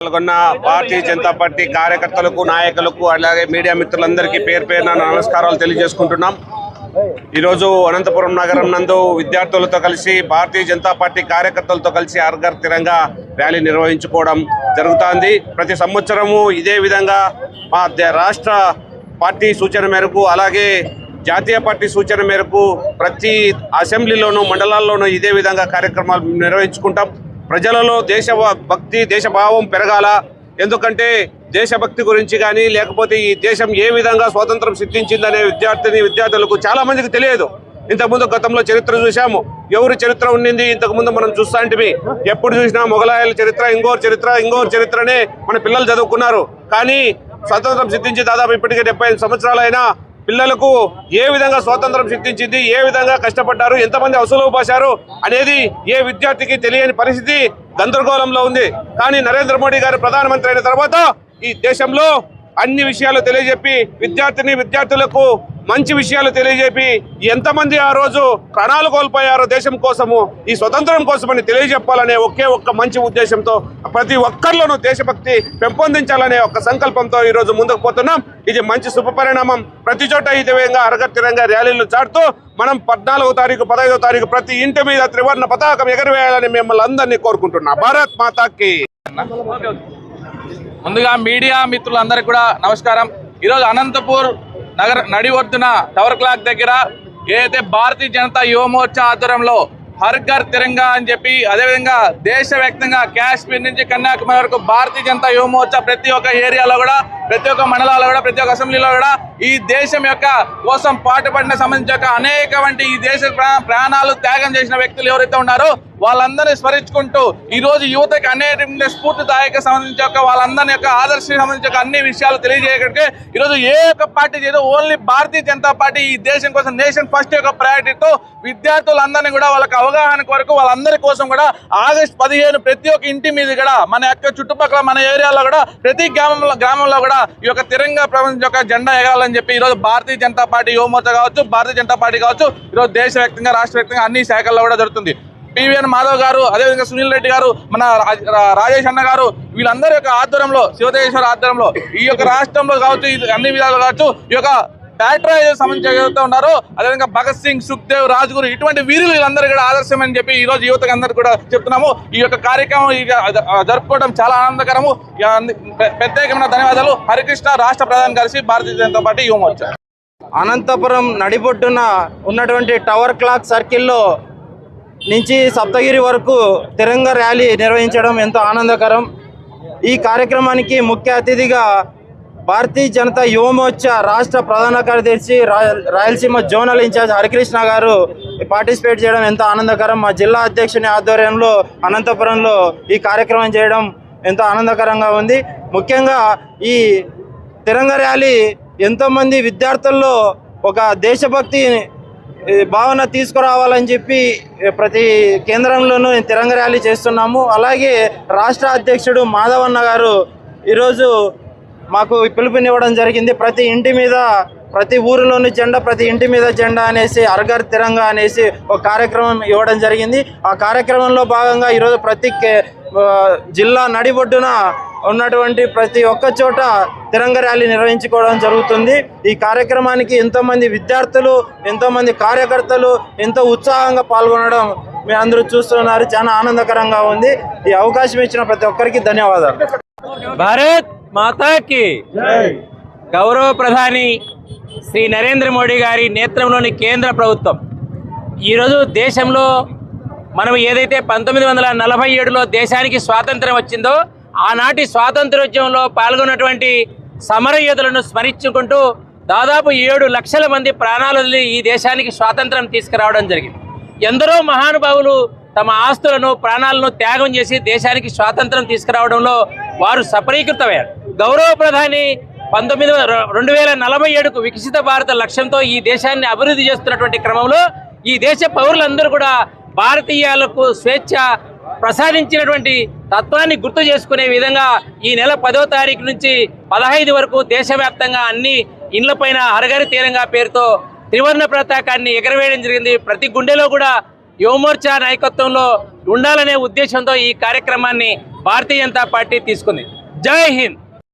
పాల్గొన్న భారతీయ జనతా పార్టీ కార్యకర్తలకు నాయకులకు అలాగే మీడియా మిత్రులందరికీ పేరు పేరున నమస్కారాలు తెలియజేసుకుంటున్నాం। ఈరోజు అనంతపురం నగరం నందు విద్యార్థులతో కలిసి భారతీయ జనతా పార్టీ కార్యకర్తలతో కలిసి హర్ ఘర్ తిరంగా ర్యాలీ నిర్వహించుకోవడం జరుగుతోంది। ప్రతి సంవత్సరము ఇదే విధంగా మా రాష్ట్ర పార్టీ సూచన మేరకు అలాగే జాతీయ పార్టీ సూచన మేరకు ప్రతి అసెంబ్లీలోనూ మండలాల్లోనూ ఇదే విధంగా కార్యక్రమాలు నిర్వహించుకుంటాం। ప్రజలలో దేశభక్తి దేశభావం పెరగాల, ఎందుకంటే దేశభక్తి గురించి కానీ లేకపోతే ఈ దేశం ఏ విధంగా స్వాతంత్రం సిద్ధించిందనే విద్యార్థులకు చాలా మందికి తెలియదు। ఇంతకుముందు గతంలో చరిత్ర చూసాము, ఎవరు చరిత్ర ఉండింది ఇంతకుముందు మనం చూస్తాంటివి, ఎప్పుడు చూసినా మొఘలాయల చరిత్ర ఇంకోరు చరిత్రనే మన పిల్లలు చదువుకున్నారు। కానీ స్వాతంత్రం సిద్ధించి దాదాపు ఇప్పటికే 75 సంవత్సరాలైనా పిల్లలకు ఏ విధంగా స్వాతంత్రం సిద్ధించింది, ఏ విధంగా కష్టపడ్డారు, ఎంతమంది అసలు బాశారు అనేది ఏ విద్యార్థికి తెలియని పరిస్థితి గందరగోళంలో ఉంది। కానీ నరేంద్ర మోడీ గారు ప్రధానమంత్రి అయిన తర్వాత ఈ దేశంలో అన్ని విషయాలు తెలియజెప్పి విద్యార్థులకు మంచి విషయాలు తెలియజెప్పి ఎంతమంది ఆ రోజు ప్రాణాలు కోల్పోయారో దేశం కోసము, ఈ స్వతంత్రం కోసమని తెలియజెప్పాలనే ఒక్క మంచి ఉద్దేశంతో ప్రతి ఒక్కరిలోనూ దేశభక్తి పెంపొందించాలనే ఒక సంకల్పంతో ఈరోజు ముందుకు పోతున్నాం। ఇది మంచి శుభ పరిణామం। ప్రతి చోట ఇదే విధంగా హర్ ఘర్ తిరంగా ర్యాలీలు చాటుతూ మనం 14వ తారీఖు 15వ తారీఖు ప్రతి ఇంటి మీద త్రివర్ణ పతాకం ఎగరవేయాలని మిమ్మల్ని అందరినీ కోరుకుంటున్నా। భారత్ మాతాకి। ముందుగా మీడియా మిత్రులందరికీ కూడా నమస్కారం। ఈరోజు అనంతపూర్ నగర నడి ఒడ్డున టవర్ క్లాక్ దగ్గర ఏదైతే భారతీయ జనతా యువ మోర్చా ఆధ్వర్యంలో హర్ ఘర్ తిరంగా అని చెప్పి, అదేవిధంగా దేశవ్యాప్తంగా కాశ్మీర్ నుంచి కన్యాకుమారి వరకు భారతీయ జనతా యువ మోర్చా ప్రతి ఒక్క ఏరియాలో కూడా, ప్రతి ఒక్క మండలాల్లో కూడా, ప్రతి ఒక్క అసెంబ్లీలో కూడా ఈ దేశం యొక్క కోసం పాటుపడిన సంబంధించి అనేక వంటి ఈ దేశ ప్రాణాలు త్యాగం చేసిన వ్యక్తులు ఎవరైతే ఉన్నారో వాళ్ళందరినీ స్మరించుకుంటూ ఈ రోజు యువతకి అనేక స్ఫూర్తిదాయక సంబంధించి వాళ్ళందరి యొక్క ఆదర్శం సంబంధించి అన్ని విషయాలు తెలియజేయడానికి ఈరోజు ఏ ఒక్క పార్టీ చేయదు, ఓన్లీ భారతీయ జనతా పార్టీ ఈ దేశం కోసం నేషన్ ఫస్ట్ యొక్క ప్రయారిటీతో విద్యార్థులందరినీ కూడా వాళ్ళకి అవగాహన కొరకు వాళ్ళందరి కోసం కూడా ఆగస్టు 15 ప్రతి ఒక్క ఇంటి మీద కూడా మన యొక్క చుట్టుపక్కల మన ఏరియాలో కూడా ప్రతి గ్రామంలో కూడా ఈ యొక్క తిరంగా ప్రపంచం యొక్క జెండా ఎగరాలని చెప్పి ఈరోజు భారతీయ జనతా పార్టీ యువ మోర్చా కావచ్చు, భారతీయ జనతా పార్టీ కావచ్చు, ఈరోజు దేశవ్యాప్తంగా రాష్ట్ర వ్యాప్తంగా అన్ని శాఖల్లో కూడా జరుగుతుంది। పివిఎన్ మాధవ్ గారు, అదేవిధంగా సునీల్ రెడ్డి గారు, మన రాజేష్ అన్న గారు, వీళ్ళందరి యొక్క ఆధ్వర్యంలో, శివతేశ్వర ఆధ్వర్యంలో ఈ యొక్క రాష్ట్రంలో కావచ్చు, అన్ని విధాలు కావచ్చు, ఈ యొక్క ప్యాట్రాయిజం సంబంధించి ఎవరైతే ఉన్నారో అదేవిధంగా భగత్ సింగ్, సుఖ్దేవ్, రాజ్గురు ఇటువంటి వీరులు వీళ్ళందరూ కూడా ఆదర్శం అని చెప్పి ఈ రోజు యువతకు అందరూ కూడా చెప్తున్నాము। ఈ యొక్క కార్యక్రమం జరుపుకోవడం చాలా ఆనందకరము। ప్రత్యేకమైన ధన్యవాదాలు। హరికృష్ణ, రాష్ట్ర ప్రధాన కార్యదర్శి, భారతీయ జనతా పార్టీ యువ మోర్చా। అనంతపురం నడిబొడ్డున ఉన్నటువంటి టవర్ క్లాక్ సర్కిల్లో నుంచి సప్తగిరి వరకు తిరంగా ర్యాలీ నిర్వహించడం ఎంతో ఆనందకరం। ఈ కార్యక్రమానికి ముఖ్య అతిథిగా భారతీయ జనతా యువ మోర్చా రాష్ట్ర ప్రధాన కార్యదర్శి, రాయలసీమ జోనల్ ఇన్ఛార్జ్ హరికృష్ణ గారు పార్టిసిపేట్ చేయడం ఎంతో ఆనందకరం। మా జిల్లా అధ్యక్షుని ఆధ్వర్యంలో అనంతపురంలో ఈ కార్యక్రమం చేయడం ఎంతో ఆనందకరంగా ఉంది। ముఖ్యంగా ఈ తిరంగా ర్యాలీ ఎంతోమంది విద్యార్థుల్లో ఒక దేశభక్తి భావన తీసుకురావాలని చెప్పి ప్రతి కేంద్రంలోనూ తిరంగా ర్యాలీ చేస్తున్నాము। అలాగే రాష్ట్ర అధ్యక్షుడు మాధవన్న గారు ఈరోజు మాకు పిలుపునివ్వడం జరిగింది। ప్రతి ఇంటి మీద, ప్రతి ఊరిలోని జెండా, ప్రతి ఇంటి మీద జెండా అనేసి హర్ ఘర్ తిరంగా అనేసి ఒక కార్యక్రమం ఇవ్వడం జరిగింది। ఆ కార్యక్రమంలో భాగంగా ఈరోజు ప్రతి జిల్లా నడిబొడ్డున ఉన్నటువంటి ప్రతి ఒక్క చోట తిరంగా ర్యాలీ నిర్వహించుకోవడం జరుగుతుంది। ఈ కార్యక్రమానికి ఎంతోమంది విద్యార్థులు, ఎంతోమంది కార్యకర్తలు ఎంతో ఉత్సాహంగా పాల్గొనడం మీరు అందరూ చూస్తున్నారు, చాలా ఆనందకరంగా ఉంది। ఈ అవకాశం ఇచ్చిన ప్రతి ఒక్కరికి ధన్యవాదాలు। భారత్ మాతాకి గౌరవ ప్రధాని శ్రీ నరేంద్ర మోడీ గారి నేతృత్వంలోని కేంద్ర ప్రభుత్వం ఈరోజు దేశంలో మనం ఏదైతే 1947లో దేశానికి స్వాతంత్రం వచ్చిందో ఆనాటి స్వాతంత్రోద్యమంలో పాల్గొన్నటువంటి సమరయోధులను స్మరించుకుంటూ దాదాపు 7 లక్షల మంది ప్రాణాలు వదిలి ఈ దేశానికి స్వాతంత్రం తీసుకురావడం జరిగింది। ఎందరో మహానుభావులు తమ ఆస్తులను, ప్రాణాలను త్యాగం చేసి దేశానికి స్వాతంత్రం తీసుకురావడంలో వారు సఫలీకృతమయ్యారు। గౌరవ ప్రధాని 2047కు వికసిత భారత లక్ష్యంతో ఈ దేశాన్ని అభివృద్ధి చేస్తున్నటువంటి క్రమంలో ఈ దేశ పౌరులందరూ కూడా భారతీయులకు స్వేచ్ఛ ప్రసాదించినటువంటి తత్వాన్ని గుర్తు చేసుకునే విధంగా ఈ నెల 10వ తారీఖు నుంచి 15 వరకు దేశవ్యాప్తంగా అన్ని ఇండ్లపైన హర్ ఘర్ తిరంగా పేరుతో త్రివర్ణ పతాకాన్ని ఎగరవేయడం జరిగింది। ప్రతి గుండెలో కూడా యువ మోర్చా నాయకత్వంలో ఉండాలనే ఉద్దేశంతో ఈ కార్యక్రమాన్ని భారతీయ జనతా పార్టీ తీసుకుంది. జై హింద్.